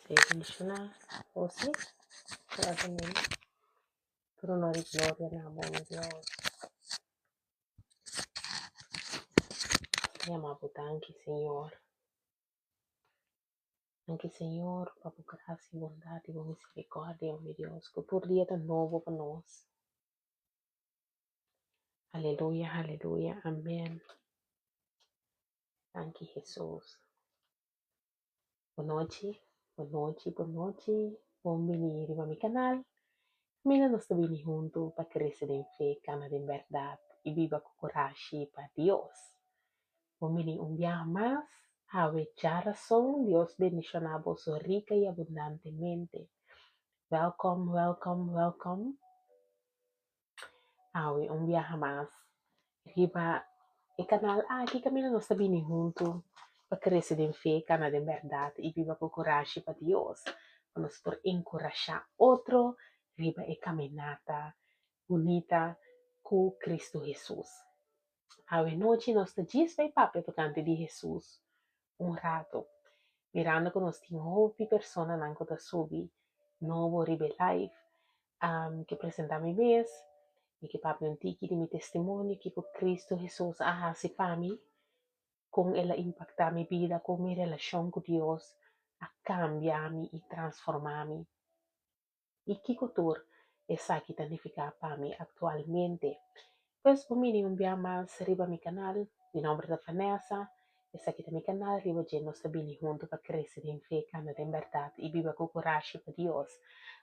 bendicionar você, gratamente, por honor e glória na mão de Deus. Amado, tanque, Senhor. Tanque, Senhor, por tua graça e bondade e misericórdia, meu Deus, que por dia de novo para nós. Aleluia, aleluia, amém. Tanque, Jesus. Boa noite, boa noite, boa noite. Bom-vindo para meu canal. Mira, nós estamos juntos para crescer em fé, caminhar em verdade e viva com coragem para Deus. Bom-vindo dia mais. Ave ya razón, Dios bendicionar vos rica y abundantemente. Welcome, welcome, welcome. Ave dia más. Riba el canal aqui caminhando nós também junto para crescer em fé, caminhar em verdade e viva com coragem para Deus. Vamos por encorajar outro, riba e caminhada bonita com Cristo Jesus. Ave noite nós te diz vai papo tocante de Jesus. Rato. Mirando que nós temos outra pessoa na conta sobre novo Ribe Life que apresenta me mês e que papo um tiki de meu testemunho que com Cristo Jesus se para mim com ela impactar minha vida com minha relação com Deus a cambiar-me e transformar-me e que cultura essa que significa para mim atualmente. Pues por mim dia mais riba meu canal de nome da Vanessa. Essa aqui é meu canal, riba de nós também juntos para crescer em fé, caminhar em verdade e viver com coragem para Deus.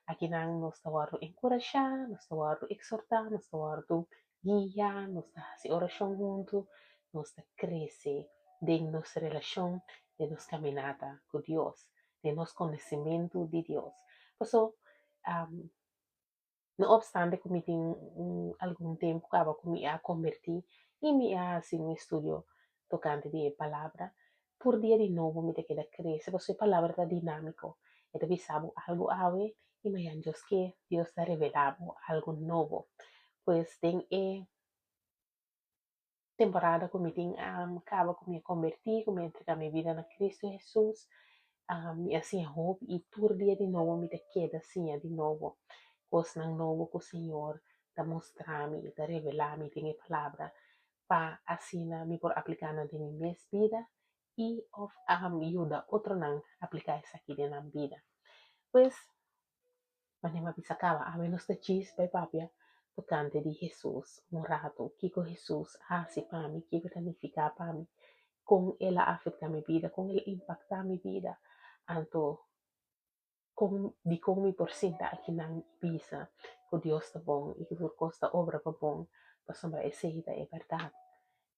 Aqui nós estamos encorajar, nós estamos exortar, nós estamos guiar, nós estamos oração juntos, nós estamos crescer de nossa relação, de nossa caminhada com Deus, de nosso conhecimento de Deus. Por isso, no obstante que me tenho algum tempo que eu me a convertir e me a assim um estudo tocante de palavra, por dia de novo me te queda crescer, porque a palavra está dinâmico, e te sabe algo ave e me anjos que Deus está revelando algo novo. Pues tem temporada que me tenho acaba que me convertir, que me entregar minha vida na Cristo Jesus, e assim hope e por dia de novo me te queda assim de novo. Coisa novo que o Senhor está mostrar-me, está revelar-me, tem a palavra, para assim me por aplicar na minha vida e ajuda outro a aplicar isso aqui na vida. Pois, mas nem bisa acaba, a menos de chis, pai papia, tocante de Jesus, rato, que com Jesus hace para mim, que significa para mim, com ela afeta minha vida, com ela impacta minha vida, anto di como por sinta aqui na bisa que Deus está bom e que por costa obra para bom para sombra essa é verdade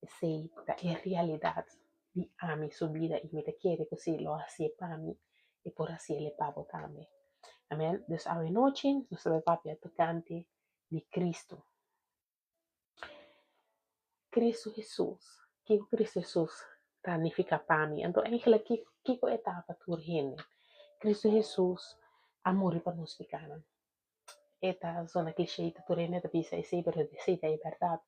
essa é realidade de a minha subida e me te quer que se lo hace para mim e por assim ele pago também amém dus a noite nós vamos papia tocante de Cristo Jesus que Cristo Jesus significa para mim então aquela que etapa tu rende Cristo Jesus amor para nós pecados. Esta zona cliché turene da bisa ese pero de seta é verdade.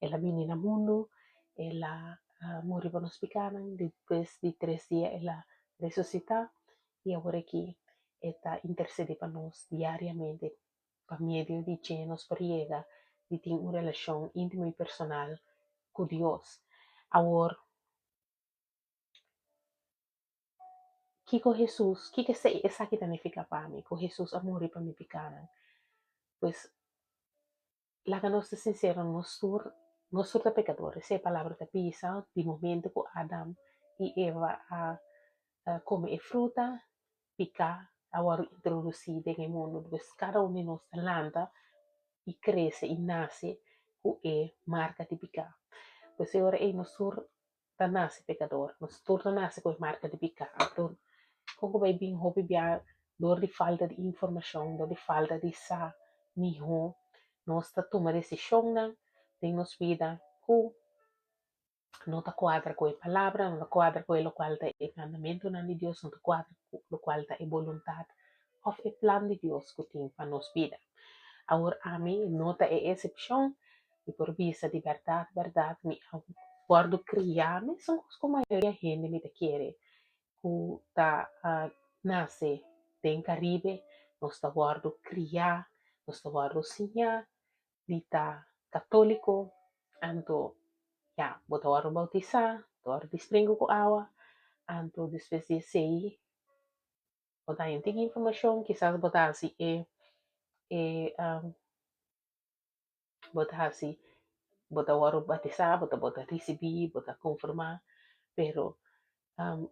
Ela vini no mundo, ela morreu para nos pecados, depois de 3 dias ela ressuscita e agora aqui ela intercede para nós diariamente, para meio de que nos priega de ter uma relação íntima e personal com Deus. Agora, que com Jesus, que sei, essa que significa para mim, com Jesus amor para me pecar, pois la que nós sincero, nós somos pecadores. Essa é a palavra da pisa, de momento que Adam e Eva come fruta, pica, agora introduzida em mundo, pois cada um de nós talanta e cresce e nasce com a marca de picar. Pois agora nós nasce pecador, nós nasce com a marca de picar. Então, como vai bem, houve dor de falta de informação, dor de falta de sa, niho, nós tomamos decisão em nossa vida que não está quadra com a palavra, não está quadra com o qual está o mandamento de Deus, não está quadra com o qual está a vontade ou o plano de Deus que tem para nossa vida. Agora, a mim, nota é exceção, e por vista de verdade, me guardo criar, mas são como a maioria gente me quer, que tá, nasce tem Caribe, nós está guardo criar, nós está guardo sinha, dita católico, anto, ya, bota guardo bautizar, guardo desprengo com água, anto, depois de sei, botar em tem informação, quizás botar assim, botar assim, botar guardo batizar, botar receber, botar confirmar, pero, um,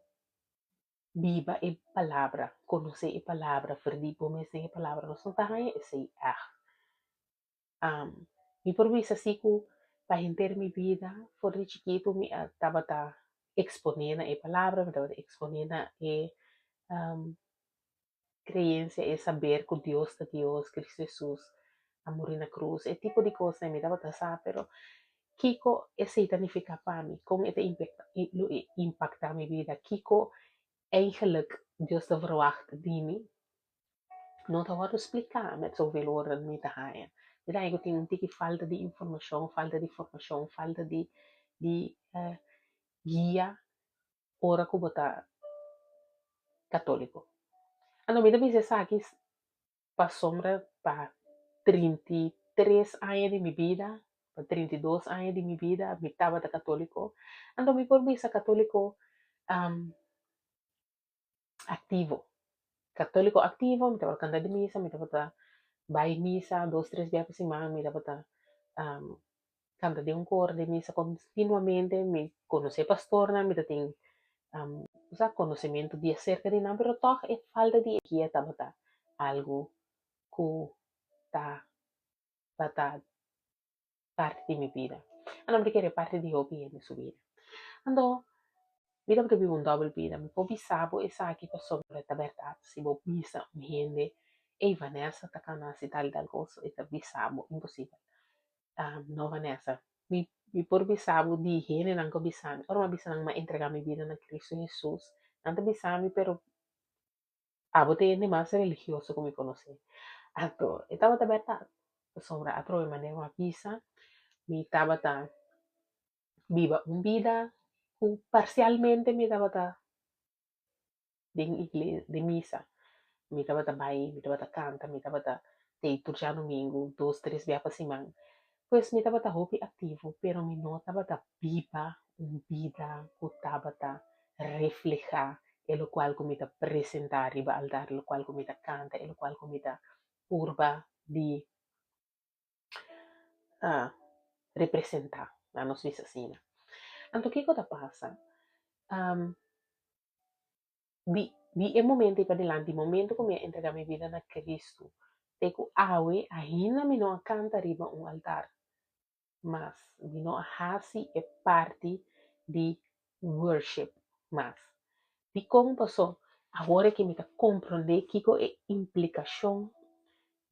viva a palavra, conhecer a palavra, verdipo mesmo a palavra, nós não está aí, sei, mi provisa siku pahinter mi vida, for de chiquito mi estaba exponendo a palavra, me estaba exponendo a um, creencia, e saber que Deus é Deus, Cristo Jesus, a morrer na cruz, e tipo de coisa me estaba a pero Kiko esse significa para mim, como het impacta minha vida, Kiko eigenlijk Deus te verwacht die me, não te hoor explicar met zoveel woorden niet te gaan. Dus eigenlijk tem que falta de informação, falta de formação, falta de guia, ora que bota católico. Ano me deve ser que para sombra para 33 anos de minha vida, para 32 anos de minha vida, me estava católico. Ano me por bisa católico ativo. Católico ativo, me estava cantando de missa, me estava vai missa, 2, 3 vezes por semana, me estava canta de coro de missa continuamente, me conhecer pastor, me tem conhecimento de acerca de nada, pero toch é falta de guia tabata algo que tá bata parte de minha vida. Não me quer parte de hobby em sua vida. Ando, vida para viver double vida, me pode sabo essa aqui para sobre a verdade, se vou bisa me rende, e Vanessa tá canasa e tal coisa, e tá bisabo, impossível. Não Vanessa, me por bisabo de rende não que bisami, ora bisa não me entregar minha vida na Cristo Jesus, não te bisami, pero bote ni más religioso como me conoce. Ato, estaba ta verdad. Sobre a trove maneira uma pisa, me estava viva vida, parcialmente me estava de igreja, de missa. Me estava bai, me estava canta, me estava te turja domingo, 2, 3 vezes por semana. Pues me estava hobby ativo, pero me não estava viva, vida, que estava reflejar el cual comita presentar arriba al altar, el cual comita canta, el cual comita urba di representar a nos visacina. Anto que cosa passa? Di e momento para adelante, momento que me entregar minha vida na Cristo, teco awe, ainda me não canta arriba um altar, mas me não hasi é parte de worship, mas de como passou, agora que me está compreender que é implicação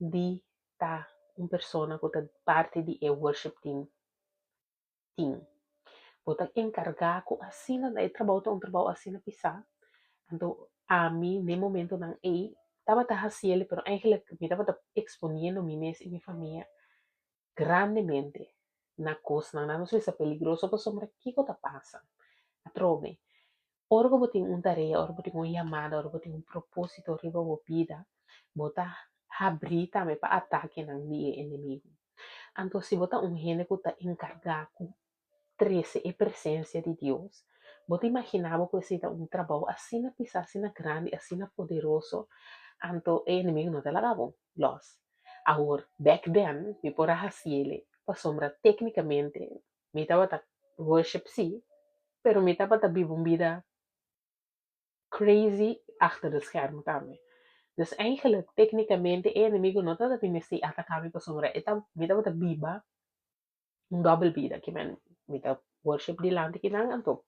de estar uma pessoa que está parte de worship team. Vou encargar com assim, trabalho assim na pisar. Então, a mim, no momento, não estava fazendo, mas eigenlijk me estava exponendo mim e minha família grandemente na coisa, não sei se é peligroso, mas sobre o que está passando. A trove. Ora que tem uma tarefa, ora que tem uma chamada, ora que tem um propósito, ora que tem vida, bota abrir também para ataque no dia inimigo. Então, se bota gente que está encarregado com 13 a presença de Deus, bota imaginava que seria um trabalho assim na pisar, assim na grande, assim na poderoso, então o inimigo não te lagava, los. Agora, back then, me por fazer para sombra tecnicamente, me estava worship sim, pero me estava vivo uma vida crazy achter de scherm também. Dus eigenlijk, tecnicamente, o inimigo não está me se atacar me para sombra, me estava viva, um double vida, que me está worship de lante que não, então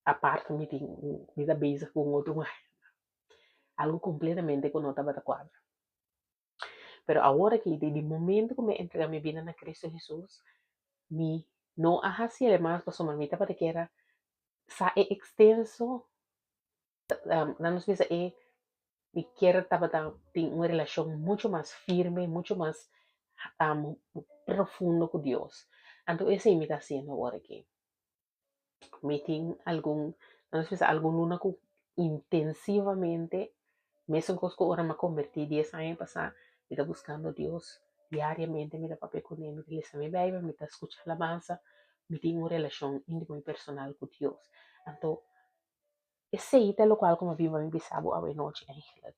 aparte me está bezig com outro algo completamente que não estava de acordo. Pero agora que de momento que me entrega minha vida na Cristo Jesus, me não hacía mais para somar, me estava de que era sa é extenso, não nos visa me quer estava tem uma relação muito mais firme, muito mais profundo com Deus. Então essa me está sendo agora aqui. Me tem algum, não nos visa algum luna que intensivamente Mesmo que ahora me convertí 10 años pasar, me está buscando a Dios diariamente, me da papel con él, me lesa mi Biblia, me está escuchando alabanza, me tengo una relación íntima y personal con Dios. Entonces, ese es lo cual como vivo mi bisabo a noche ángel.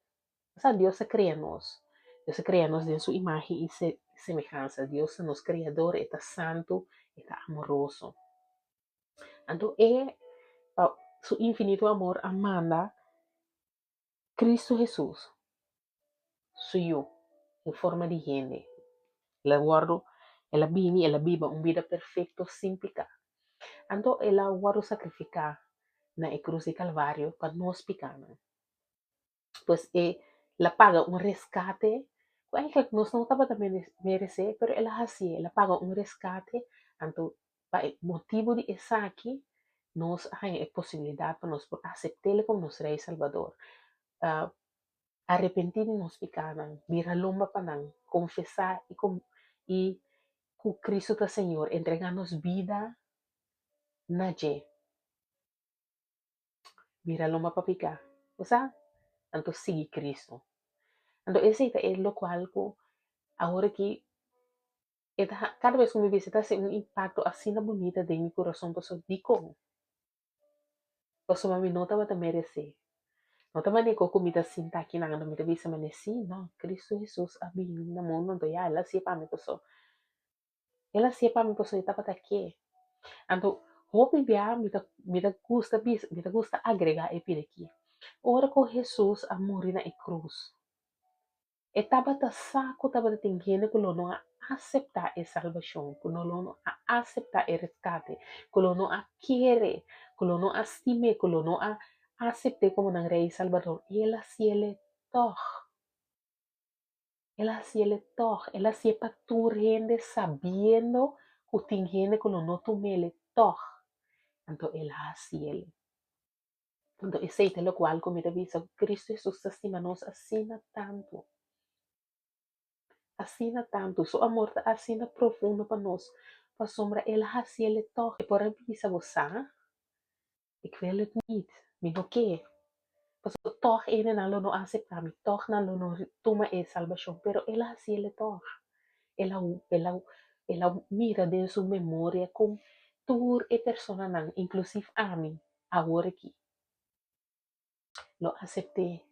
O sea, Dios se crea en nos. Dios se crea en nos de su imagen y semejanza. Dios es nos creador, está santo, está amoroso. Entonces, su infinito amor amanda Cristo Jesús, suyo, en forma de gente. La guardo, ela bini, ela viva una vida perfecta, simple. Ando ela guardo sacrificar na cruz de Calvario para nos pecados. Pues la paga un rescate. Bueno, que nos no estaba también merece, pero ela hacía, la paga un rescate. Anto, para motivo de esa aquí, nos hay posibilidad para nos aceptarle como nuestro Rey Salvador. Uh, arrepentir de nos pecados, vir a lomba para confesar y con Cristo el Señor, entregarnos vida na je, vir a lomba para picar. O sea, anto sigue Cristo. Anto ese es lo cual ahora que cada vez que me visita hace un impacto así na bonita de mi corazón, pues digo, pues mami no te va a merecer. No te va a ni comida sin aquí nada, no me te visa me sí, no, Cristo Jesús a mí na mundo ya, él hacía para mí pues, él hacía para mí pues yo estaba aquí. Anto hopi bia me te gusta agregar e pide aqui. Ora com Jesus a morrer na cruz. E taba ta saco taba ta tingene que não a aceitar a salvação, que não a aceitar o resgate, que não a querer, que não a estime, que não a aceitar como na rei Salvador. E ela se ele toch. Ela se para tu rende sabiendo que tingene que não tu mele toch. Então ela hacía ele. Então esse é lo cual como te dice, Cristo Jesús estima nos assina tanto, su amor está assina profundo para nós, para sombra ela hacía ele toch, e por avisa você, ik wil het niet, me que, pues toch ene nalo no acepta, mi toch nalo no toma e salvação, pero ela hacía ele toch, ela mira de sua memória com tur e persona nan, inclusive a mim, agora aqui, lo acepté,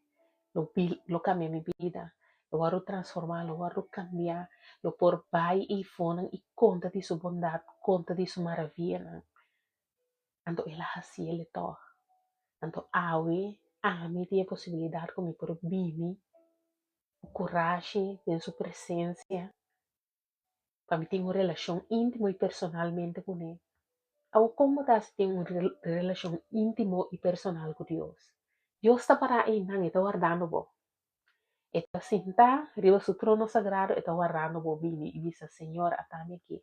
lo cambié mi vida, lo voy a transformar, lo voy a cambiar, lo por bai y fonan y conta de su bondad, conta de su maravilla. Anto ela hacía le todo. Anto awe, a mí tiene posibilidad como por bimi, coraje en su presencia, para mí tengo una relación íntima y personalmente con él. O como das tengo una relación íntimo y personal con Dios. Dios está para ahí, nang está guardando vos. Está sentada arriba su trono sagrado, está guardando bobini y dice, Señor, atame aquí.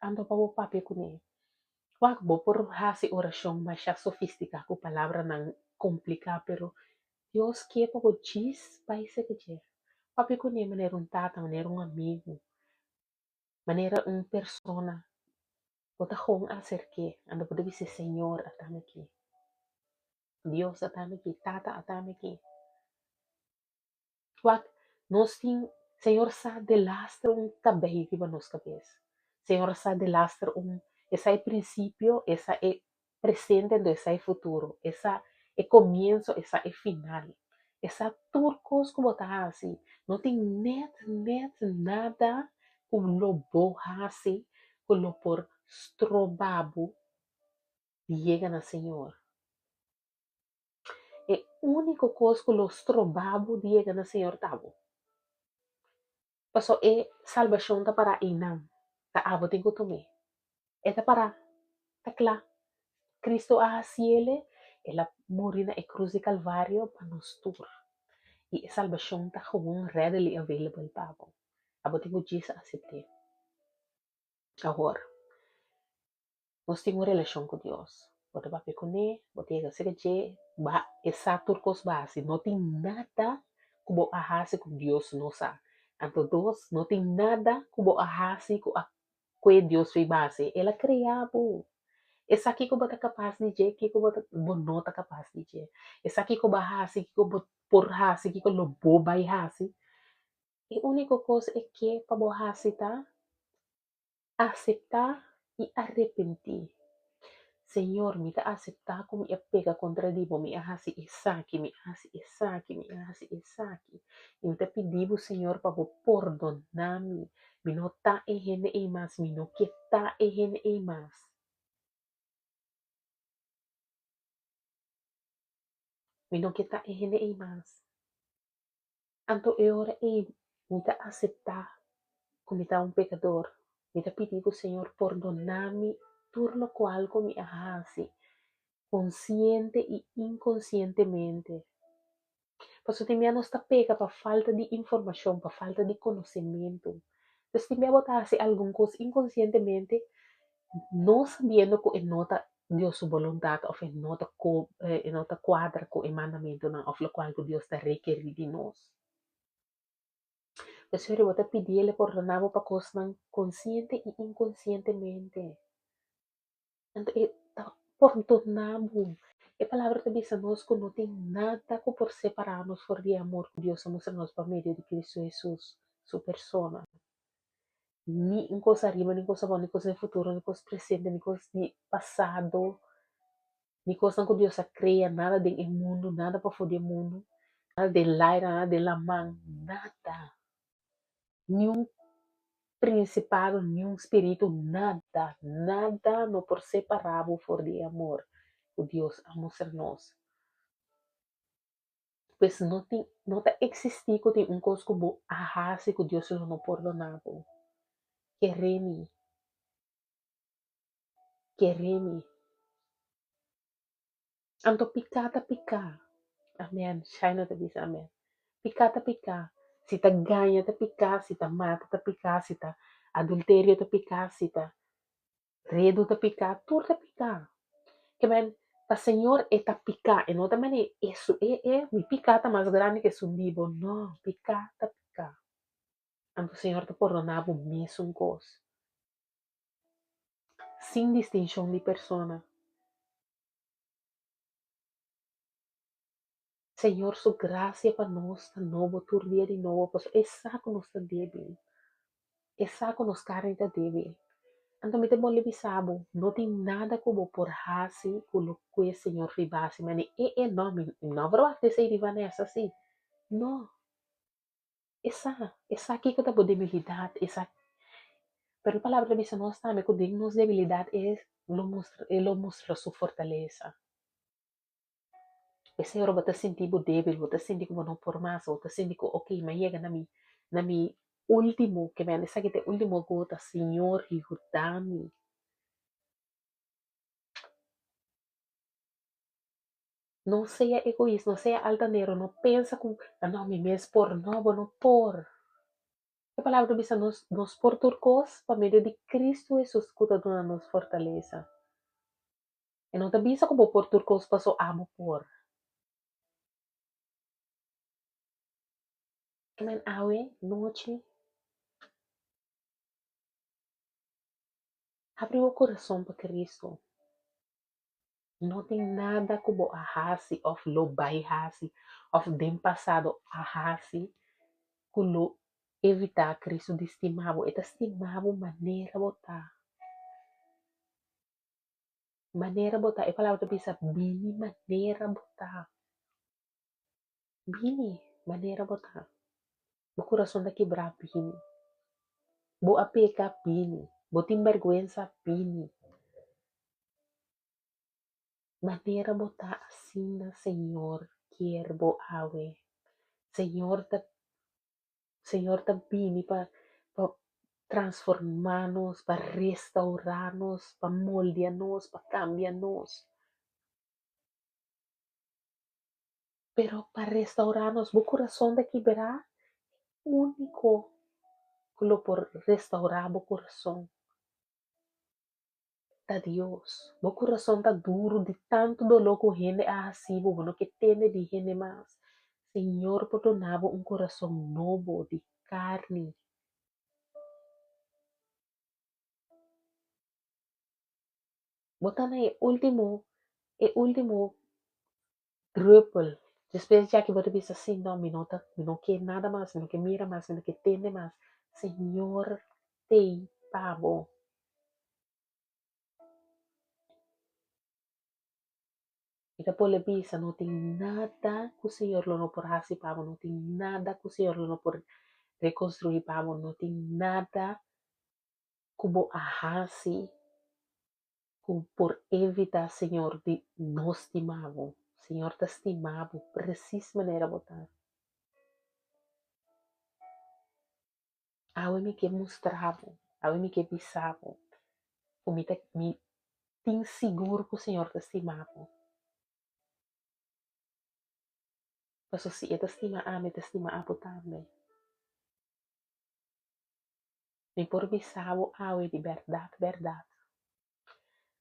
Ando pa bo papi con él. Wag bo por hasi oración más sofisticada, con palabra nan complicada, pero Dios quiere pa bo chis, país que quiere. Papi con él manera un tata, manera un amigo, manera un persona. Bota hong acerque, ando pa dice, Señor, atame aquí. Dios atame aquí, tata atame aquí. Wag, nos ting Senhor sa de lastra cabello que va nos cabeça. Senhor sa de lastra essa é princípio, essa é presente, essa é futuro, essa é começo, essa é final. Essa turcos como tá assim, não tem net nada com lobo assim, com lo por strobabo llega na Senhor. É único coisa que lo strobabo llega na Senhor tabo. Paso salvação ta para inang. Ta abotin ko tumi. Eta para takla. Cristo ahasiele. Ela morina e cruz de Calvario para nos tur. E salvação ta gewoon readily available pa ako. Abotin ko Jesus accepte. Agora, nós temos uma relação com Deus. Bota papi com ele, bota ele se ba essa turcos base. Não tem nada como ahasi com Deus nossa. Então, Deus não tem nada como ahasi com que Deus fez base. Ela criava. Essa aqui que eu bota capaz de je, que eu bota bonota capaz de je. Essa aqui que eu bahasi, que eu bot por hasi, que eu lobo bai hasi. E a única coisa é que para borrasi tá aceitar e arrepentir. Senhor, me dá aceitar como eu pega contra dibo, me hasi isaki, me hasi isaki, me hasi isaki. E me pedindo, Senhor, para perdonar-me. Me não tá errando em mais, me não que tá errando em mais. Me não que tá errando em mais. Anto eu ora em, me dá aceitar como está um pecador. Me dá pedindo, Senhor, perdonar-me por lo qual como me hasi, consciente e inconscientemente. Posso também não está pega para falta de informação, para falta de conhecimento. Então, se me botasse alguma coisa inconscientemente, não sabendo que é nota Deus sua vontade, ou é nota quadra com o mandamento, ou o qual Deus está requerindo de nós. Então, eu vou pedir ele perdonava para coisas consciente e inconscientemente. Então, perdonamos. A palavra também diz nós que não tem nada que por separar-nos for de amor que Deus mostra nos por meio de Cristo Jesus, sua persona. Ni em coisa arriba, nem coisa boa, nem coisa no futuro, nem coisa presente, nem coisa de passado, nem coisa que Deus cria, nada de mundo, nada para foder mundo, nada de lá, nada de lá, nada. Nenhum principado, nenhum espírito, nada, nada no por separável for de amor. O Deus a mostrar-nos. Pois não está existir que tem coisa como arrase que Deus não perdonava. Quereme, quereme. Anto picata picar. Amém. China te diz amém. Picata picar. Se tá ganha te picar, se tá mata te picar, se tá adultério te picar, se tá redo te picar, tudo te picar. Que men, para Senhor é ta picar, e não também é isso, mi picata mais grande que sundibo, não, picata picar. Anto o Senhor te perdonava o mesmo coisa. Sem distinção de persona. Senhor, sua graça para nós está novo, todo dia de novo, pois é saco nos está débil. É saco nos carne está débil. Então, me temo lebisabo, não tem nada como por hasi, com que o Senhor ribase, mas é nome, não vai dizer de Vanessa assim. Não, essa aqui que está por debilidade, essa, pero a palavra diz nós também que dignos debilidade lo mostra sua fortaleza. E se ora você sentir débil, você sentir como não por mais, você sentir que ok, mas chega na mi último, que me anda que te último gota, Senhor, ajuda-me. Não seja egoísta, não seja altaneiro, não pensa com, não, me mesmo por, não, vou não por. A palavra diz nos por turcos, para meio de Cristo Jesus, que está nos fortaleza. E não te bisa como por turcos, passou amo por. Amen, awe, noite, abre o coração para Cristo. Não tem nada como a hasi of lo bai hasi of dem passado a hasi kulo evitar Cristo de estimavo. Eta estimavo maneira botar. Maneira botar. E palavra bisa bini maneira botar. Bini maneira botar. O coração da quebrar bini. Bo apeca bini. Bo tem vergüenza bini. Maneira botar assim na Senhor. Quer bo awe. Senhor tá bini para transformarnos, para restaurarnos, para moldearnos, para cambiarnos. Pero para restaurarnos, o coração de quebrar, único que lo por restaurar o coração da Deus. O coração tá duro de tanto dolor que gente assim, bueno, que tem de gente mais. Senhor, perdonava um coração novo de carne. Botando é último druppel. Después ya que vos dices assim, não, me não quer nada mais, me não quer mira mais, me não quer tende mais. Senhor, te pavo. E depois ele pensa, não tem nada que o Senhor não por fazer pavo, não tem nada que o Senhor não por reconstruir pavo, não tem nada como arrase por evitar, Senhor, de nos estimavo. Senhor, te estimavo, precisa maneira botar. Awe me que mostrava, awe me que pisava, o me tem seguro que o Senhor te estimava. Mas se ele te estima a me te estima a também. Me por pisavo, awe de verdade, verdade.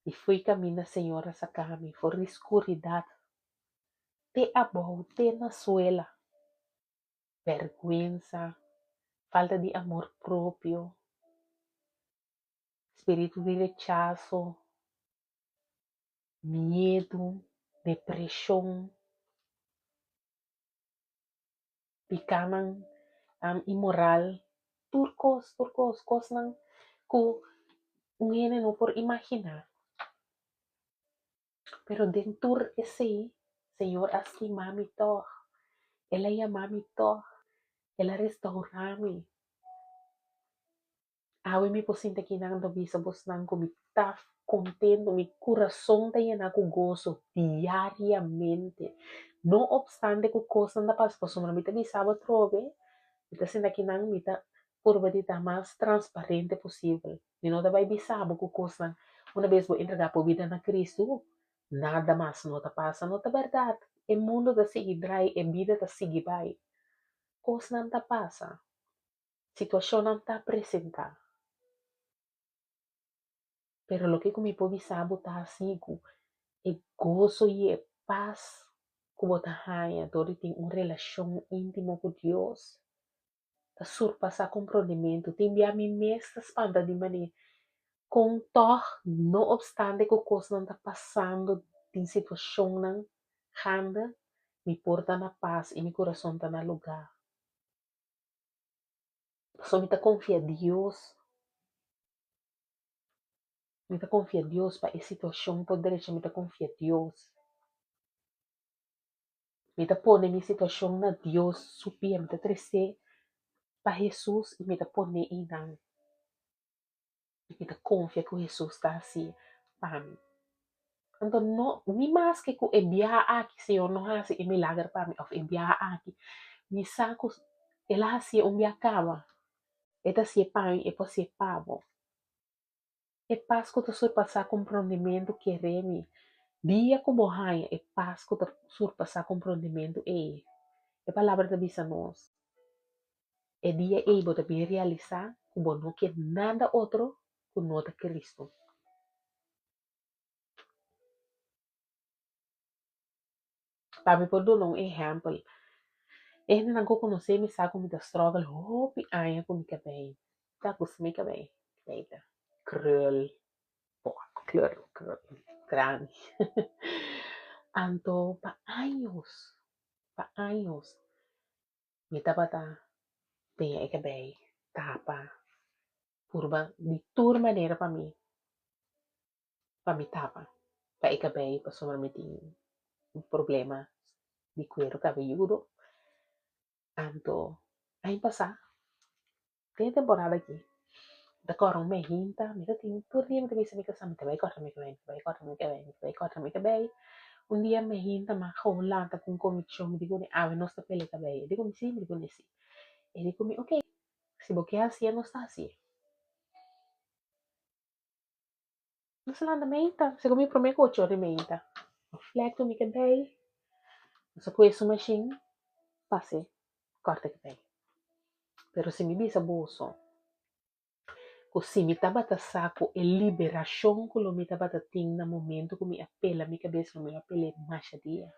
E fui caminho, Senhor, essa caminho, for escuridade, te abou, te na suela, vergüenza, falta de amor próprio, espírito de rechazo, medo, depressão, picaman, imoral, turcos, coisas que um não por imaginar. Pero dentro esse, Senhor, estima-me toch, ela ama-me toch, ela restaura-me. Awe me posinta que não do bisa bos nang ko tá contento, mi coração tá llena com gozo diariamente. Não obstante que coisa não passa por cima, me tá bisaba trove, me tá sendo que não me tá curva de tá mais transparente possível. E não tá vai bisaba com coisa, uma vez vou entregar a vida na Cristo, nada mais não tá passa, não tá verdade. O mundo tá seguir drai, a vida tá seguir vai. Coisa não tá passa, situação não tá apresentar. Pero lo que comi povi sabo tá assim, é gozo e é paz que bota raia, dori tem uma relação íntima com Deus. Tá surpassar compreendimento, tem bia mi mestra espanta de maneira com tor, não obstante que a coisa não tá passando, tem situação não anda, me porta na paz e meu coração tá no lugar. Só me tá confia Deus para essa situação, por direito me tá confia Deus. Me tá pôr minha situação na Deus, supia, me tá trece para Jesus e me tá pôr em não. Me tá confia que Jesus está assim para mim. Então, não, me mais que enviar aqui, Senhor, não há assim milagre para mim, ou enviar aqui. Me saco, ela assim acaba. Esta assim para mim, é para ser pavo. É paz que tu surpassar compreendimento que reme. Dia como raia, é paz que tu surpassar compreendimento é. É palavra da bisa nós. É dia é bota bem realizar, como não quer nada outro que nota Cristo. Para me pôr um exemplo, ele não conhece me sabe como struggle, hope aia como que bem, tá como que bem, beita, krul, pô, krul, grande. Anto pa anos, me tava tá bem é que bem, tapa, curva de toda maneira para mim tapa, para é que bem, para somar me tem um problema de cuero cabelludo, anto, aí passar, tem temporada aqui. Da korong me hinta, me tem por dia me bisa me kasama te vai corta me que vai, vai corta me que vai, vai corta me que vai. Un dia me hinta ma holanta con comiccio mi dico ave non sta pelle che vai. Dico mi sì, mi dico sì. E dico mi ok, se boquea assim non sta assim. Non se l'anda menta, se come per me coach di menta. Flecto mi che vai. So questo machine, passe, corta che vai. Pero se mi bisa boso, così mi tabata saco e liberação que mi tabata ting na momento que mi apela mi cabeça mi apela masha dia.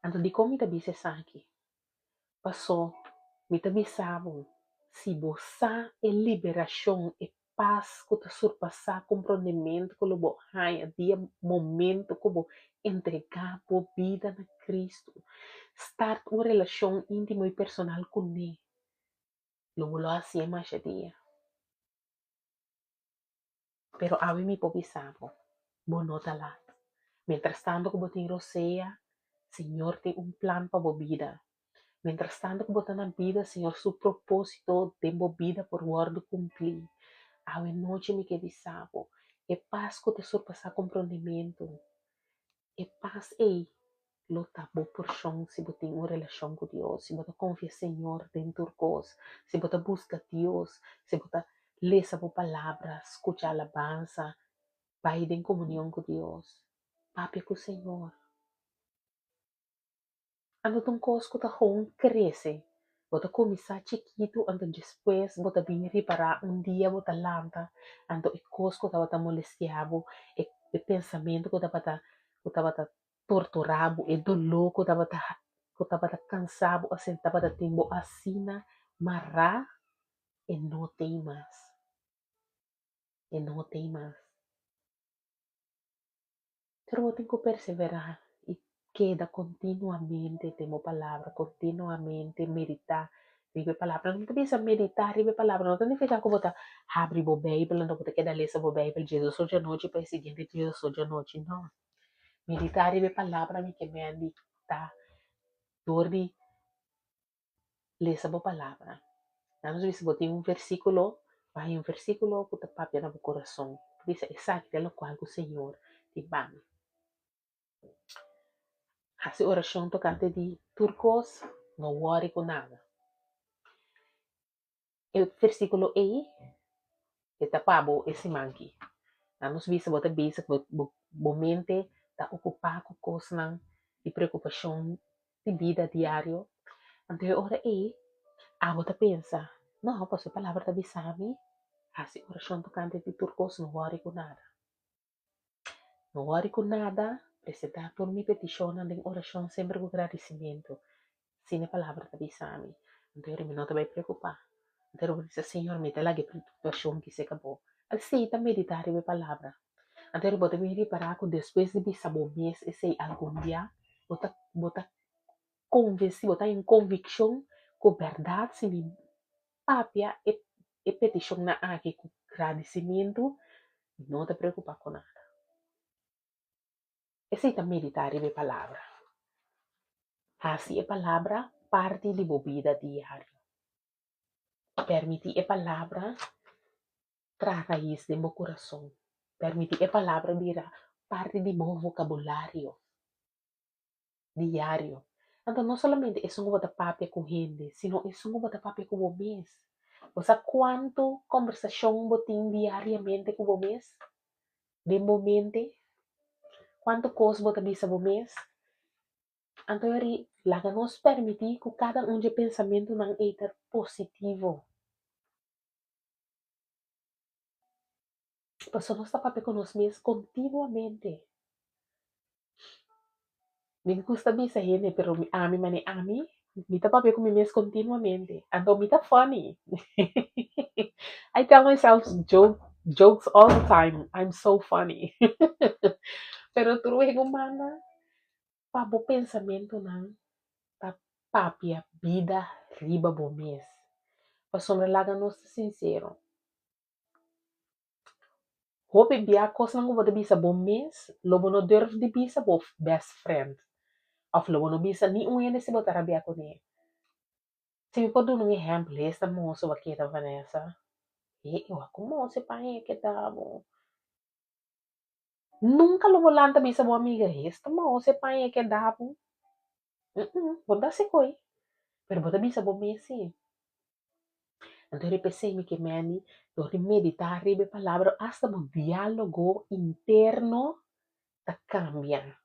Anto di como mi tabisa sanki. Passou, me tabissavam se boçar e liberação e paz que te surpassa compreendimento que lobo há dia momento que vou entregar a vida na Cristo. Start uma relação íntima e personal com Ele. Lobo lo assim mais dia. Pero a mim me pobisavo. Bo nota lá. Mientras tanto que botin roceia, Senhor tem plan para a vida. Mientras tanto que botar na vida, Senhor, su propósito de vida por guardo cumprir. A noite me que bisavo. E paz que te surpassa compreendimento. E paz ei. Luta boa porção se você tem uma relação com Deus, se você confia Senhor dentro de coisas, se você busca Deus, se você lê a boa palavra, escuta a alabança, vai em comunhão com Deus, papi com o Senhor. Ando tão coisa que tá cresce, você começar chiquito, ando depois você vir reparar dia você lanta, ando e coisa que você molestiavo, e pensamento que você torturado, e dolor que você cansado, assim, você tempo assina, marrar, e não tem mais. E não tem mais. Pero tem que perseverar e queda continuamente, temo palavra, continuamente meditar. Ribe palavra, não precisa meditar, ribe palavra, não tem que ficar como tá, abre o Bíblia, não pode quedar ler a Bíblia, Jesus hoje à noite, para seguinte, Jesus hoje à noite, não. Meditar, ribe palavra, me que me andita, dormi, ler a palavra. Nós vimos botar versículo, vai versículo que te papia no coração. Diz exato lo qual o Senhor te bane. Essa oração tocante de turcos, não worry com nada. O versículo E, está pabo esse manque. Nós vimos botar bisa, mente está ocupado com coisas de preocupação de vida diário. Então, ora E, você pensa, não, posso palavra da bisami, essa oração tocante de turcos, não worry com nada. Não worry com nada, apresentar por minha petição em oração sempre com agradecimento. Sem a palavra da bisami. Então, eu não vai preocupar. Então, eu disse, Senhor, me dá a preocupação que se acabou. Aceita meditar a palavra. Então, eu vou me reparar que depois de bisar o mês, esse algum dia, bota convencer, bota em convicção que a verdade se me papia e petição na aqui com agradecimento, não te preocupar com nada. Aceita meditar a palavra. Assim, a palavra parte de sua vida diária. Permite a palavra trazer raiz de meu coração. Permite a palavra virar parte de meu vocabulário diário. Então, não somente é só uma papia com gente, sino é só uma papia com o mês. Você quanto conversação você tem diariamente com o mês? De momento, quanto coisa você diz o mês? Então, lá nos permite que cada de pensamento não é positivo. Mas nós está papel com nós mesmos continuamente. Me gusta bisa gente, pero ami mani ami, me tá papel com mim mesmo continuamente. Então, me tá funny. I tell myself jokes all the time. I'm so funny. Pero tudo é humana. Pabo pensamento não. Tá papia vida riba bo mês. Mas sobre lá nós sincero. Hope bia coisa não vou bisa bo mês, lobo no durf de bisa bo best friend. Of lobo no bisa ni ene se botar bia com ele. Se me pode dar um exemplo, esta moça aqui da Vanessa. E eu como se pai que tá bom. Nunca lo volanta bisa bo amiga esta moça pai que dá bom. Vou dar se coi. Pero bota bisa bo mês. Então eu pensei que me de meditar ribe palavra hasta o diálogo interno ta cambia.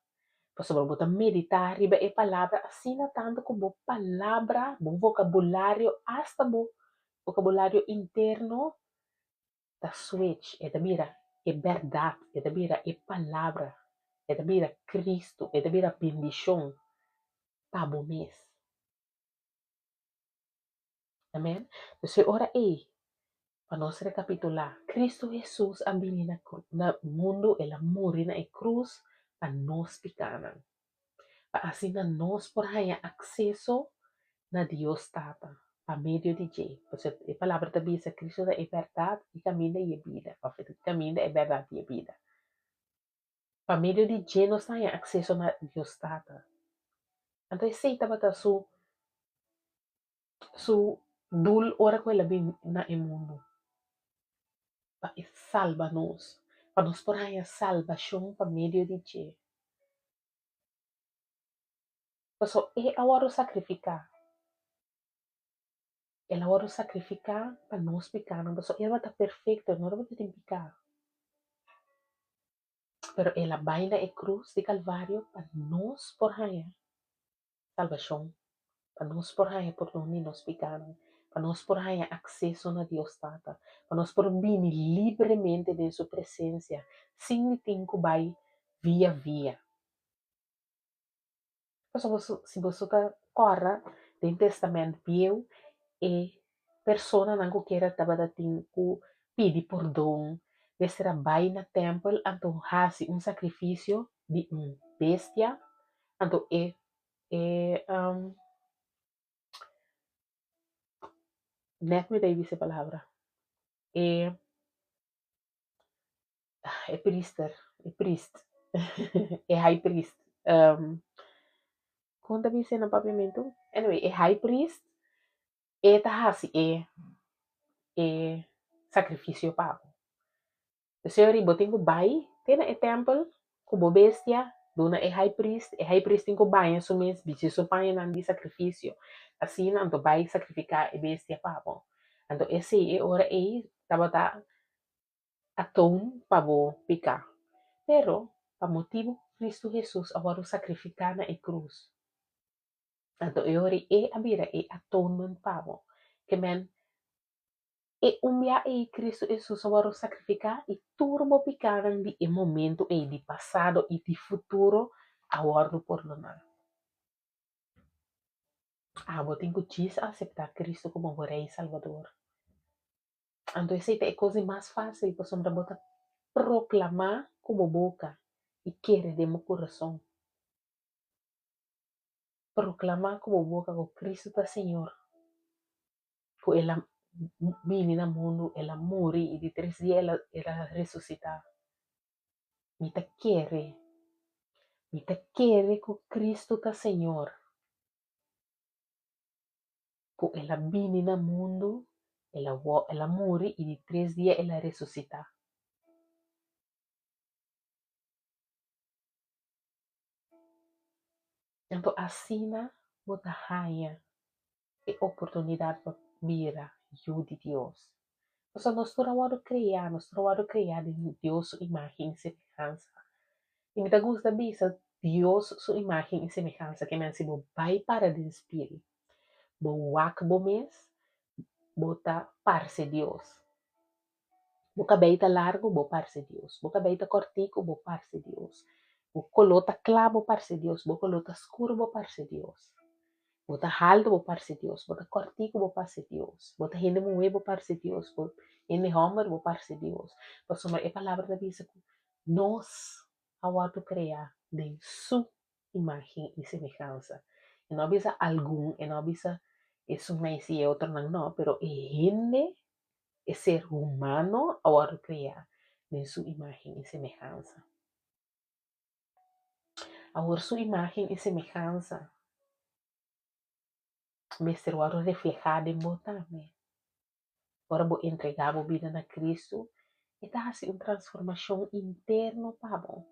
Pues sobre botar meditar ribe e palavra assim tanto como palavra, bom vocabulário, hasta o vocabulário interno ta switch. E da mira é verdade, e da mira é palavra, e da mira Cristo, e da mira bendição para o mês. Amém? Então ora para nós recapitular, Cristo Jesus abili na mundo, ela morre na cruz para nós picaran. Para assim nós por ganhar acesso na Deus Tata, por meio de Jesus. Porque a palavra também diz, Cristo é verdade e caminho e vida. Ou seja, caminho é verdade e vida. Por meio de Jesus, nós temos acesso na Deus Tata. Então, esse é su dul ora quella na mundo. Para salva-nos. Para nos por ganhar salvação por meio de Jesus. Então, é a hora de sacrificar. Ela hora de sacrificar para nós pecar. Então, ela está perfeita, não vai ter pecar. Pero ela vai na cruz de Calvário para nos por ganhar salvação. Para nos por ganhar perdão de nos pecados. Para nos por ganhar acesso na Deus Tata. Para nos por vir livremente de sua presença. Sem ter que vai via. Então, se você corre do testamento viu, e persona não quer trabalhar tempo pedir perdão, desde vai na templo, então faz sacrifício de bestia, então net me dei essa palavra, é priester, é priest, é high priest, conta me no pavimento, anyway, é high priest, é sacrifício pago. Senhor, botinho bai, tem a temple, como bestia, dona é high priest tem que bai, isso mesmo, bicho, isso pai não de sacrifício. Assim, não vai sacrificar a bestia papo. Então, esse é hora aí, tava atone para picar. Pero, para motivo, Cristo Jesus agora sacrificar na cruz. Então, é hora é a vira, é atonement papo. Que men, e umbia e Cristo Jesus agora sacrificar e turbo picaran di momento e di passado e di futuro agora por nós. Tem que aceitar Cristo como o Rei Salvador. Então, essa é a coisa mais fácil para sombra botar proclamar como boca e querer de meu coração. Proclamar como boca que Cristo é Senhor. Que ela vine no mundo, ela morre e de 3 dias ela ressuscita. Me te quer que Cristo é Senhor. Que ela vine no mundo, ela morre e de 3 dias ela ressuscita. Então, assim, bota raia e oportunidade para vir a de Deus. Então, nós trabalhamos criar de Deus sua imagem e semelhança. E me gusta bisa Deus sua imagem e semelhança, que men se bo vai para de espírito. Bo wak bo mes, bota parce Deus. Bo cabelo largo, bo parce Deus. Bo cabelo cortico, bo parce Deus. Bo colota clavo, parce Deus. Bo colota escuro, bo parce Deus. Bota alto, bo parce Deus. Bota cortico, bo parce Deus. Bota hende moe, bo parce Deus. Bota hende homer, bo parce Deus. Por somar é palavra da bisa que nós, ao criar de sua imagem e semelhança. E não bisa algum, e não bisa isso mais e outro não, pero é gente, é ser humano ao criar de sua imagem e semelhança. Ao sua imagem e semelhança, mestre o reflejado em botar-me. Agora vou entregar a vida na Cristo e dá assim uma transformação interna para bom.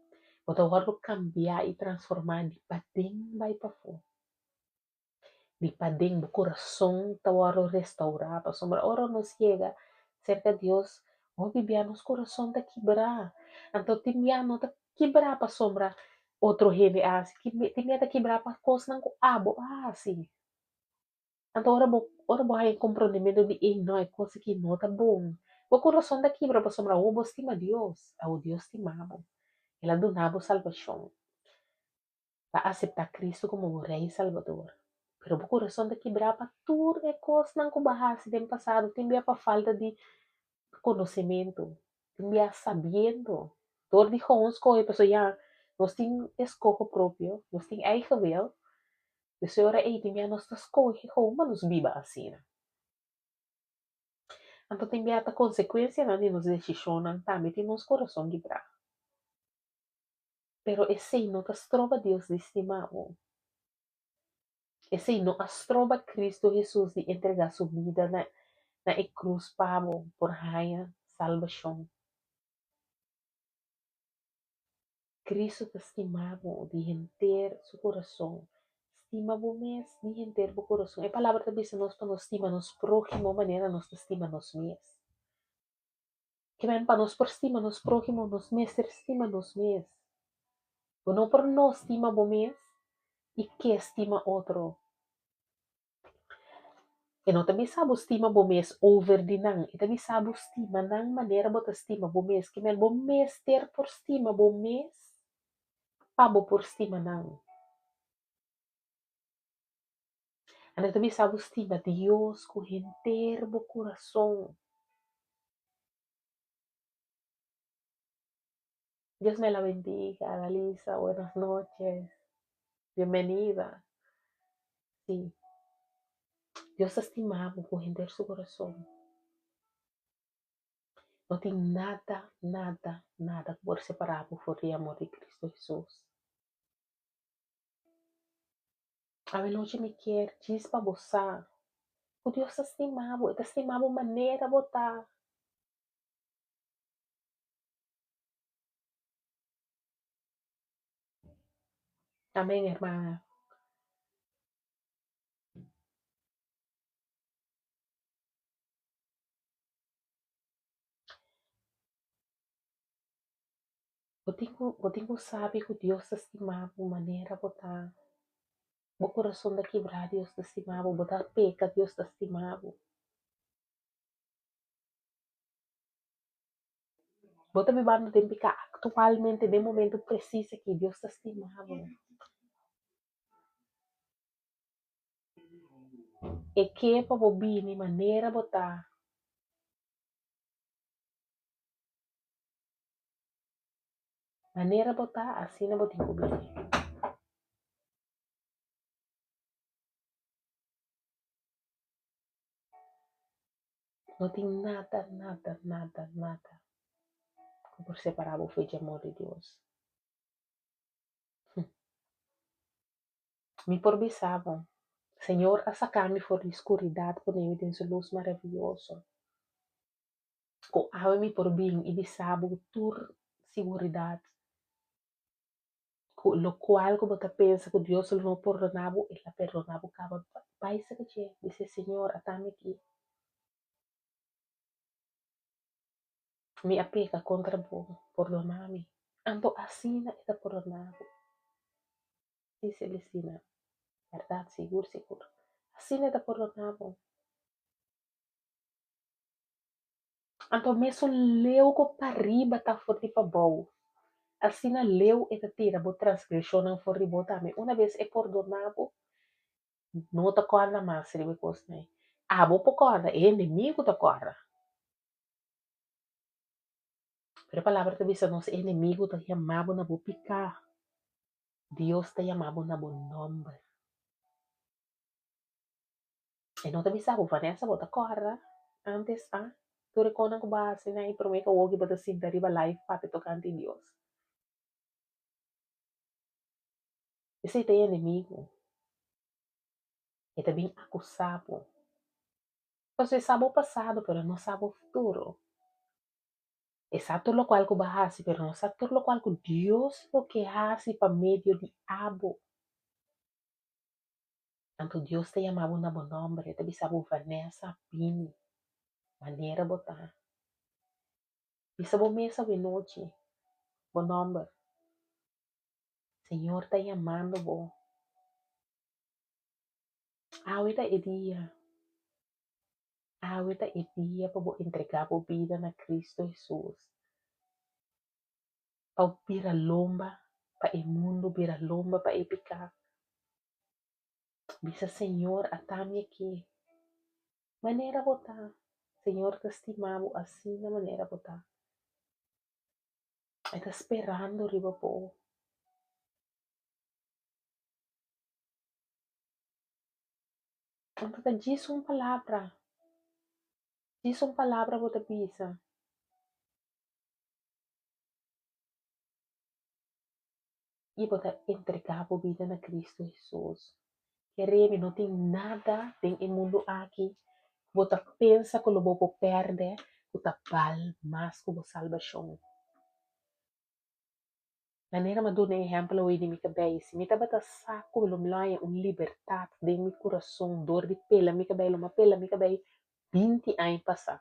Vou agora cambiar e transformar de padem vai para fora. De padem do coração tá agora restaurar para sombra. Ora nos chega cerca de Deus, o bibia nos coração tá quebrar. Então timiano tá quebrar para sombra. Outro rebe assim, timia tá quebrar para coisa não abo assim. Então, ora bo hay comprometimento de não é coisa que não tá bom. O coração daqui para passar para o estima Deus, ao Deus estimado. Ela donava salvação para aceitar Cristo como o Rei Salvador. Pero o coração daqui para tudo é coisa não que barrasse do passado, tem para falta de conhecimento, tem sabendo. Door die gewoon escolhe, pessoa já, nós tem escopo próprio, nós tem eigen wil. Dus ora ei, tem nós escolhe gewoon, mas nos biba assim. Então tem a consequência na de nos decisões, também tem nos coração quebrar. Pero esse não te trova Deus de estimado. Esse não as trova Cristo Jesus de entregar sua vida na cruz para por raia salvação. Cristo te estimava de enter seu coração. Estima o mês de enter o coração. A palavra também se nós para nos estima nos próximo maneira nos estima nos mês. Que vem para nos por estima nos próximo nos mês estima nos mês. O não por nós estima o mês e que estima outro. E não também sabe estima o mês over de não. E também sabe estima não maneira bota estima o mês. Que vem o mês ter por estima o mês. Pabo por estima não. Anda também sabe estima Deus com inteiro o coração. Dios me la bendiga, Dalisa. Buenas noches. Bienvenida. Sí. Dios estimado por entender su corazón. No tiene nada, nada, nada por separar por el amor de Cristo Jesús. A noite me quer, diz para você. O Deus te estimava maneira botar. Amém, irmã. Eu tenho sabe que Deus te estimava maneira botar. O coração da quebrada, Deus te estimava. Botar peca, Deus te estimava. Bota me bando tempo que atualmente, de momento, precisa que Deus te estimava. E que para bobine maneira botar. Maneira botar, assim não botem bobine. Não tem nada, nada, nada, nada por separar o fé de amor de Deus. Me porbisavam. Senhor, a sacar-me fora da escuridade, por-me em sua luz maravilhosa. Com água-me por bem e bisabo tur seguridade. Com lo qual, como te pensa que Deus não perdonava, ele perdonava o cabo. Pai, se que disse, Senhor, atame aqui. Me apega contra bom, perdonar-me. Ando assina e te perdonava. Disse ele, assina. Verdade, seguro, seguro. Assina e te perdonava. Então, mesmo leu com pariba tá forte para bom. Assim, leu e te tira, bo transgressão não for ribo também. Uma vez é perdonado, não te acorda mais, se ele gosta, né? Ah, bo acorda, é inimigo te acorda. Pero a palavra te diz, nosso inimigo te chamava na bo picar. Deus te chamava na bo nome. E não te avisava, Vanessa, bo te acorda. Antes, tu reconhece que base, né? E por mim que o ogi bota assim, dariba life, papi tocante em Deus. Esse é inimigo. E também acusado. Você sabe o passado, pero não sabe o futuro. Exacto lo cual que bahasi, pero no exacto lo cual que Dios lo que hace para medio de abo. Tanto Dios te llamaba un buen nombre, te bisabo Vanessa Pini, maneira botar. Bisabo mesa de noche, bom nombre. Senhor está chamando bo. Ahorita é dia. Ahorita é dia para entregar a vida na Cristo Jesus. Para virar lomba, para o mundo virar lomba, para pecar. Bisa Senhor, atame aqui. Maneira botar. Señor te estimamos así de manera bota. Está esperando riba po. Entonces, diz uma palavra bota pisa. E bota entregar a vida na Cristo Jesus. Queremos, não tem nada tem mundo aqui. Bota pensa que o bobo perde, bota val mais como salvação. Maneira ma dou um exemplo hoje de minha cabeça. Me bata saco lo mlaia liberdade de meu coração, dor de pela minha cabeça, uma pela minha cabeça 20 anos passar.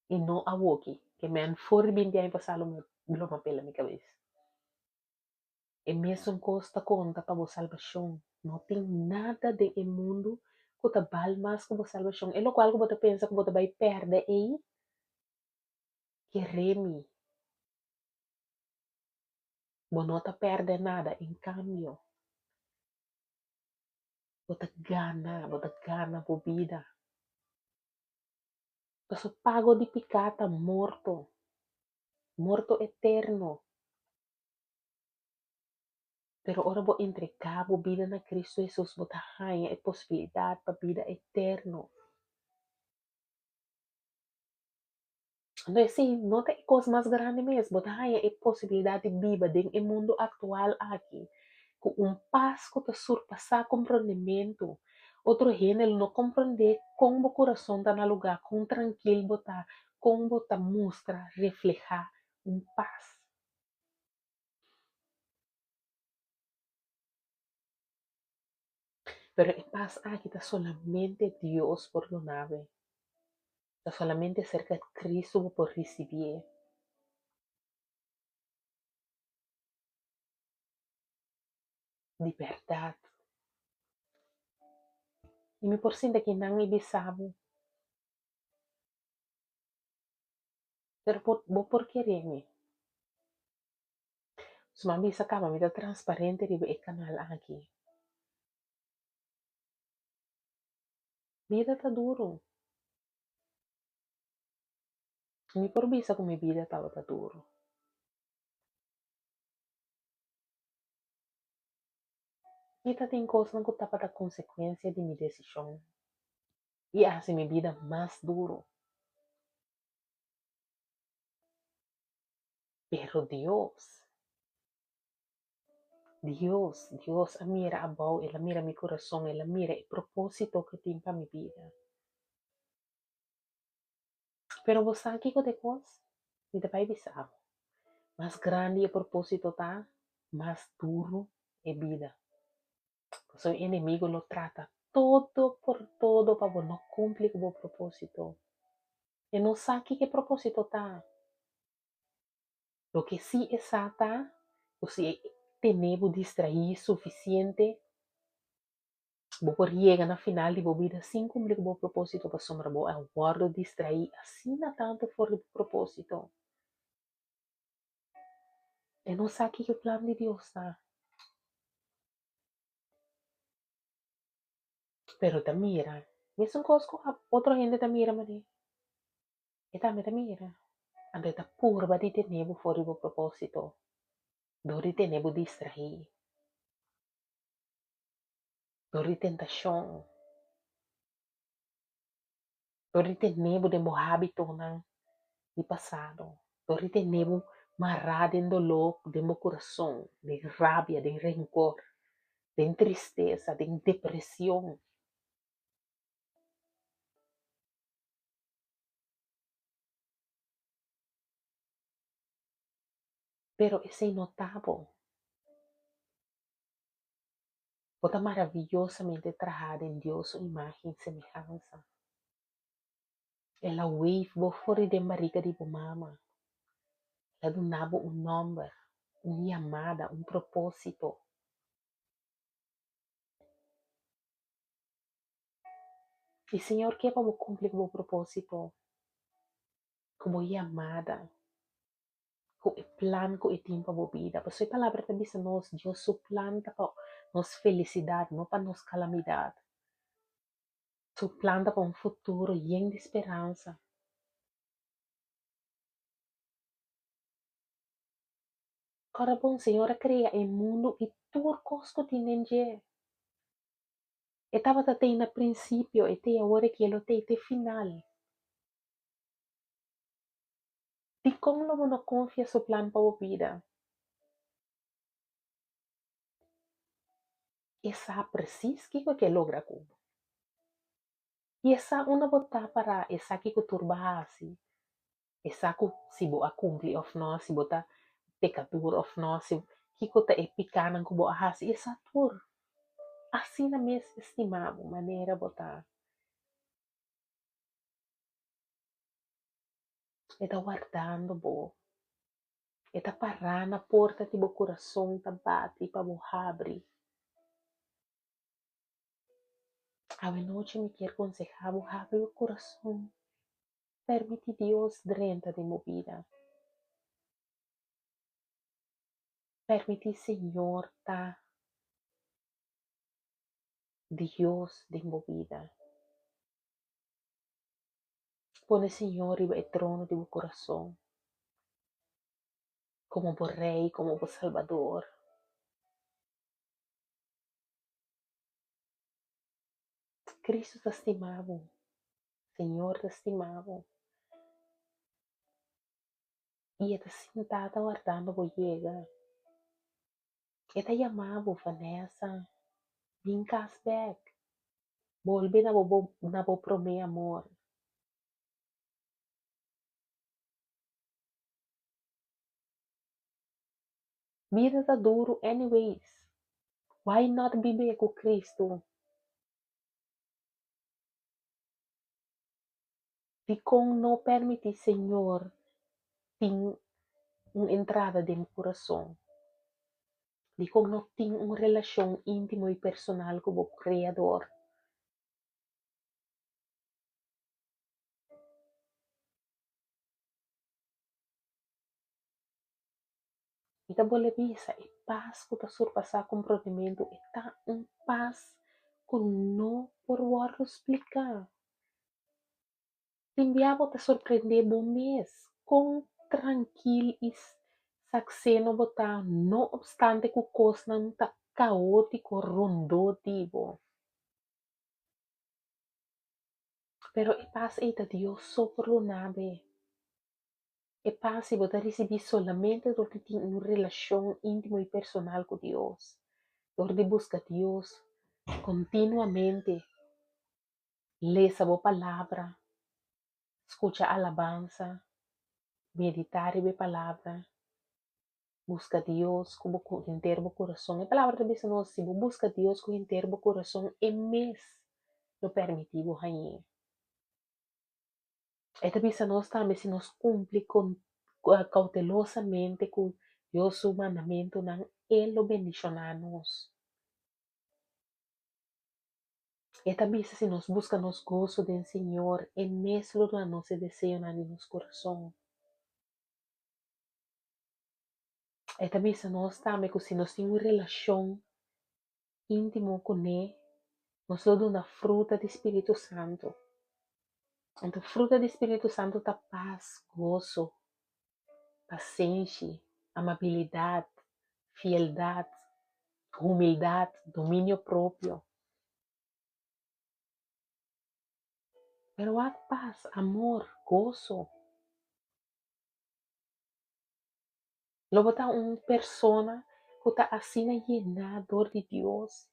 E não a woki, que me for 20 anos passar lo uma pela minha cabeça. E mesmo custa conta para a salvação. Não tem nada de mundo que te vale mais que a salvação. É o qual que você pensa que você vai perder aí, que remi. Você não te perde nada. Em cambio, você ganha a vida. Você pago de pecado morto. Morto eterno. Pero ora vou entregar a vida na Cristo Jesus. Você ganha a possibilidade para a vida eterna. Então, sim, não tem coisa mais grande mesmo. Você ganha a possibilidade de viver no mundo atual aqui. Com paz que te surpassa compreendimento. Outro gênero não compreender como o coração está no lugar, com tranquilo botar, como botar mostra, reflejar paz. Pero a paz aqui está solamente Deus por lo nave. Está solamente cerca de Cristo por recibir. Liberdade. E me por sinta que não ibisabo. Pero por querer-me. Se uma vez acaba, me dá transparente e canal aqui. Vida está duro. Me por visa com minha vida estava tá duro. Vida tem coisas que tapa da consequência de minha decisão. E assim minha vida mais duro. Pero Deus, a mira a bom, ela mira meu coração, ela mira o propósito que tem para minha vida. Pero você aqui com depois, me vai avisar. Mais grande o propósito tá, mais duro é vida. O inimigo lo trata todo por todo para não cumprir com o propósito. E não sabe que propósito tá. Lo que sí exata, o si tenemos distraído suficiente, vou por llega na final de vida sem cumprir o propósito para sombra vou aguardo distrair assim na tanto for do propósito. E não sabe que o plano de Deus está. Pero te mira. Mesmo coisa outra gente te mira, mas e também te mira. Ando te purba de tenevo fora do propósito. Dori tenevo distrair. Dori tentação. Dori tenevo de mo hábito ng di passado. Dori tenevo marrado em dolor de meu coração, de rabia, de rencor, de tristeza, de depressão. Pero esse é notável. Bota maravillosamente trajada em Deus, sua imagem e semelhança. Ela wave bo fora de barriga de mama. Ela donava nome, chamada, propósito. E Senhor, que é para cumprir o propósito? Como chamada. Com o plano que tem para a vida. Porque a palavra também diz nós, Deus suplanta para nossa felicidade, não para nossa calamidade. Su planta para um futuro lleno de esperança. Agora, bom, Senhora, cria o mundo e tudo costo de ninguém. Estava até no princípio, e até agora que ele tem até final. De como não confia seu plano para a vida. E sabe preciso o que logra com. E essa uma botar para essa que turba assim. Essa que se boa cumprir of nós, se botar pecador of nós, se que tá é picana com boa assim. Essa tur. Assim na mesma estimado maneira botar. Está guardando bo. Está parando na porta de bo coração, tá bate para bo abrir. A noite me quer aconselhar, bo abre o coração. Permite Deus dentro de minha vida. Permite Senhor tá Deus de minha vida. Põe Senhor e o trono de meu coração. Como por Rei, como por Salvador. Cristo te estimava. Senhor te estimava. E está sentada aguardando por chegar. E te chamava, Vanessa. Vem cá, back. Volve na bo pro meu amor. Vida tá duro anyways. Why not viver com Cristo? E com não permitir, Senhor, tem uma entrada de meu coração. E com não tem uma relação íntima e personal com o Criador. Ita boleh bisa e paz kuta surpassar comprometimento e tá paz que não por waro explicar. Timbiabo te surpreender bom mês, com tranquilo e saxeno botar, não obstante que o coisa não tá caótico, rondativo. Pero e paz eita Deus só por lo nave. E paz se botar receber solamente porque tem uma relação íntima e personal com Deus. Donde busca Deus continuamente. Lê a boa palavra, escuta alabanza, meditar em palavra, busca Deus com o inteiro coração. A palavra também se nós se busca Deus com o inteiro coração e mês lo permitivo aí. E também se nós cumpre com cautelosamente com Deus o mandamento, não Ele lo bendicionar-nos. E também se nós busca nos gozo do Senhor, e mesmo do nosso desejo no nosso coração. E também se nós também, se nós temos uma relação íntima com Ele, nós damos uma fruta do Espírito Santo. Então, fruta do Espírito Santo está paz, gozo, paciência, amabilidade, fieldade, humildade, domínio próprio. Pero há paz, amor, gozo. Logo está uma persona que está assim llenador de Deus.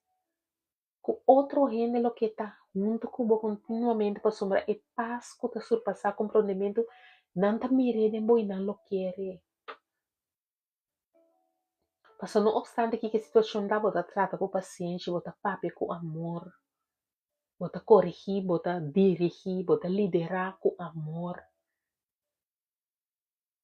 Com outro gênero que está junto com você continuamente para sombra e paz que está surpassar compreendimento, não está mirando e não lo quer. Mas não obstante que a situação da você trata com paciência, você pape com amor, você corrigir, você dirigir, você liderar com amor,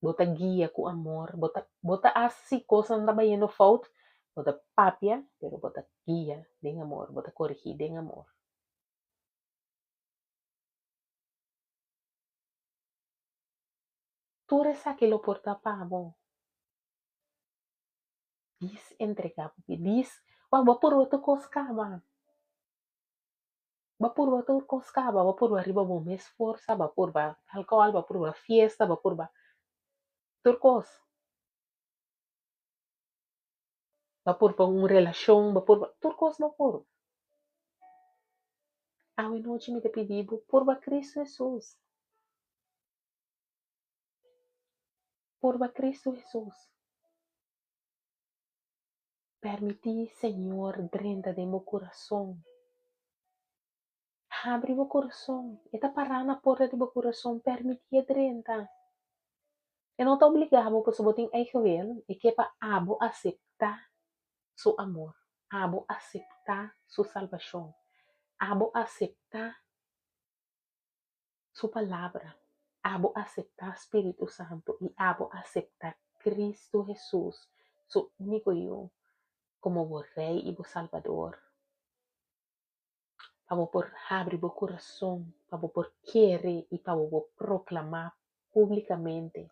você guia com amor, você assim coisa não está indo falta, você papia, mas você guia com amor, você corrigir com amor. Tudo isso aquilo porta para bom. Diz entregar, porque diz, por outro coisa, Bapurba turcos cava, bapurba riba bom esforça, bapurba alcohol, bapurba fiesta, bapurba turcos, bapurba relação, bapurba turcos bapurba. A noite me te pedido, purba Cristo Jesus, purba Cristo Jesus. Permiti, Senhor, dentro de meu coração. Abre meu coração. Eta parar na porta de meu coração, permiti dentro. Eu não estou obrigado para botar em gewil. E que para abo aceitar seu amor. Abo aceitar sua salvação. Abo aceitar sua palavra. Abo aceitar Espírito Santo. E abo aceitar Cristo Jesus, seu único eu, como o Rei e o Salvador. Para por abrir o coração, para por querer e para proclamar publicamente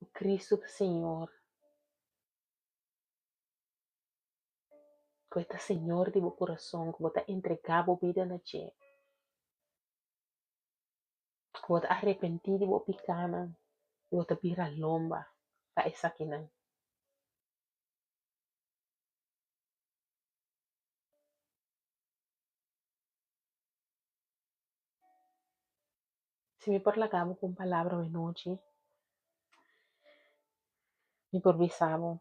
o Cristo Senhor, que é Senhor de meu coração, que você entregar a vida na Tchê, que você arrepentir de meu pecado, que você vira lomba para essa aqui não. Se me parlagamo com palavra de noite, me porvisavo,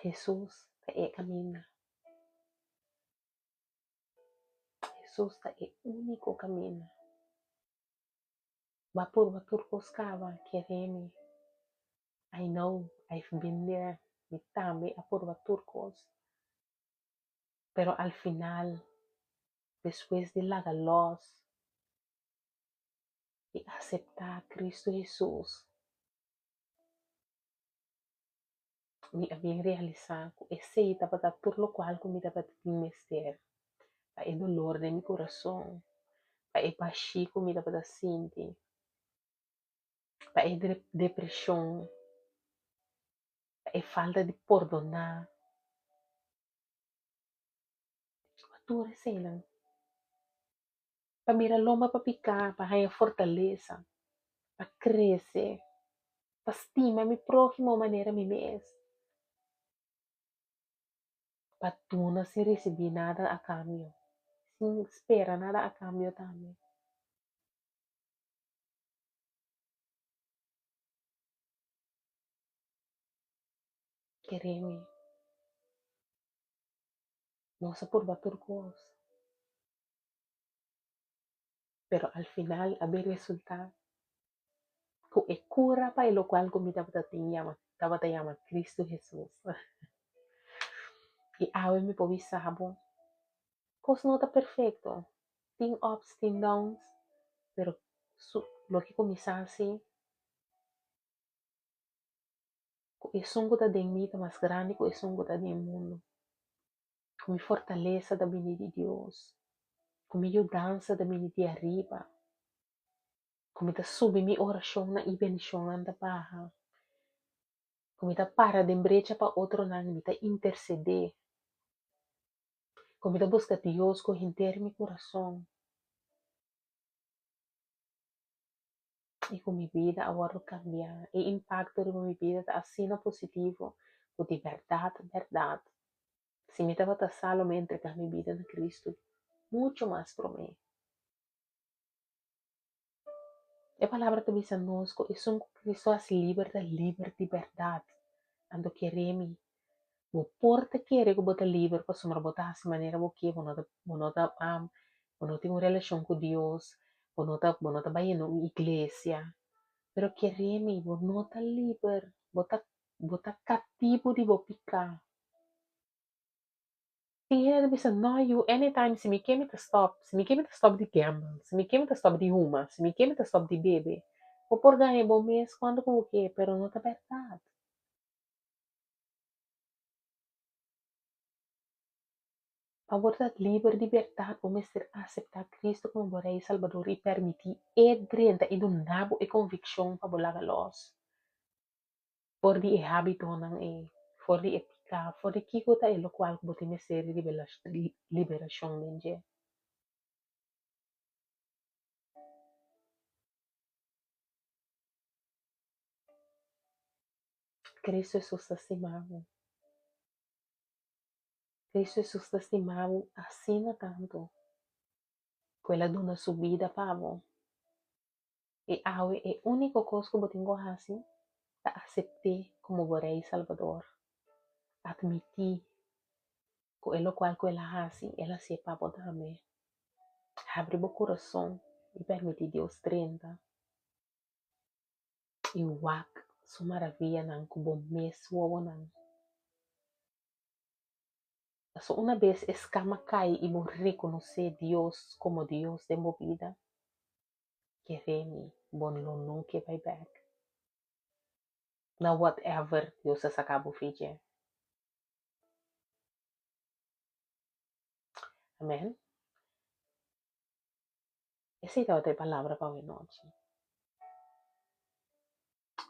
Jesus é caminho, Jesus é único caminho. Vapor, vapor, coscava, quereme. I know, I've been there, me tambe apurva turcos, pero al final, después de la galos y aceptar a Cristo Jesús, me había realizado ese etapa da por lo cual me daba mester, para el dolor de mi corazón, para el bachico me daba sentir, para el depresión, para el falta de perdonar, tu recena, para mirar loma para picar, para ganhar fortaleza, para crescer, para estimar mi prójimo maneira mi mes. Para tú no se recibir nada a cambio, sin esperar nada a cambio también. Quereme, moça por bater cos, pero al final haber resultado que é cura para lo cual como estava te llama Cristo Jesús. E ahora me povi sabo, cos não está perfeito, tem ups, tem downs, pero lo que começasse, é songo da demita mais grande que é songo da do mundo, com a fortaleza da bem de Deus, com a dança da bem de arriba, como está subir minha oração na e bendição anda barra, como está para de brecha para outro não, me está interceder, como está buscar Deus com inteiro meu coração, e com minha vida agora cambiar, e impacto de minha vida está assim positivo, de verdade, verdade. Se me estava tasalo me entregar minha vida na Cristo, muito mais para mim. A palavra também diz a nós que são pessoas livres de verdade. Ando queremos, o porta quer que bota livre para somar botar de maneira que não tem uma relação com Deus, não tá vai na igreja, pero queremos, não tá livre, bota cativo de bopicar. Tingnan bisa no you anytime se me quer se me quer stop de gamble, se me quer stop de uma, se me quer stop de bebê. O por ganhar bom mês quando com o quê, pero não tá verdade. A verdade livre de verdade, o mestre aceitar Cristo como Rei e Salvador e permitir drenta e do nabo e convicção para bolaga los. For di e habito nang e, for di e Ka for kikuta e lo cual botime seri liberación denje. Cristo Jesus estimado. Cristo Jesus estimado assina tanto. Quella dona su vida pavo. E awe e único cosa que botingo hasi a acepte como vorrei Salvador. Admiti quello qual quella hasi ela se pavo dame. Abre o coração e permite Deus 30. E wak su maravilha nan kubo mes wowo nan. So una vez escama cai y vos reconocer Dios como Dios de mi vida, que remi, bon lo no que vai back. Na whatever Dios es acabo fije. Amén. Esa es otra palabra para hoy noche.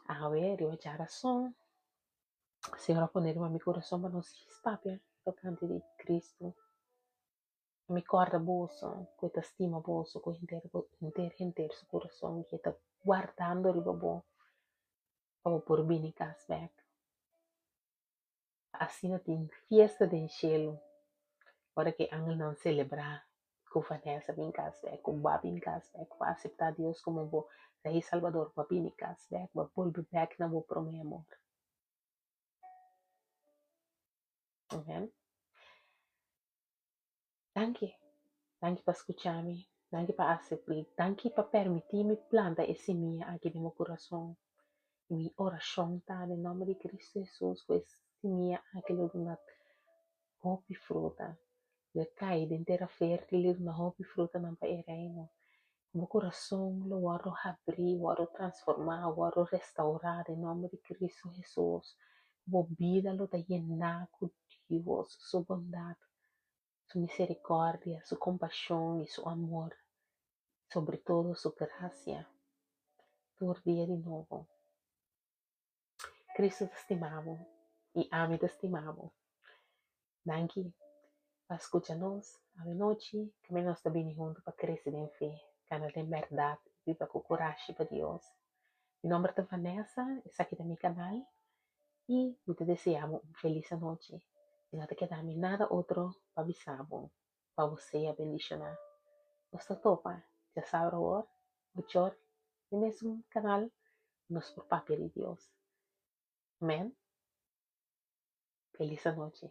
A ver, yo ya razón. Señor, poner mi corazón para nos papia, tocante de Cristo. Mi corda bolso, que te estima bolso, que entero su corazón, que está guardando el bobo, para por bem casback. Assim tem fiesta de cielo, para que angel não celebrar, com Vanessa bem casback, com Babi em casback, para aceitar Deus como o Rei Salvador, para bem casback, para volver back na boa pro meu amor. Amém? Danke. Danke para escuchar-me. Danke para aceitar. Danke para permitir-me plantar esse minha aqui no meu coração. Minha oração está em nome de Cristo Jesus, com esse minha aquele lugar. Hope fruta. Le cai inteira fértil na hope fruta na paireno. Meu coração lo varo abrir, varo transformar, varo restaurar em nome de Cristo Jesus. Vou vida lo da llenar com Deus, sua bondade, sua misericórdia, sua compaixão e seu amor. Sobretudo sua graça. Por dia de novo. Cristo te estimamos e ame te estimamos. Danke. Escúchanos a la noche, que menos te viene junto para crecer en fe, ganar en verdad, viva con coraje para Dios. Mi nombre es Vanessa, es aquí de mi canal y te deseamos una feliz noche. Y no te queda nada otro para avisarnos, para você a bendicionar. Nos topa, ya sabe ahora, mucho, en mismo canal, nos por papel de Dios. Amén. Feliz noche.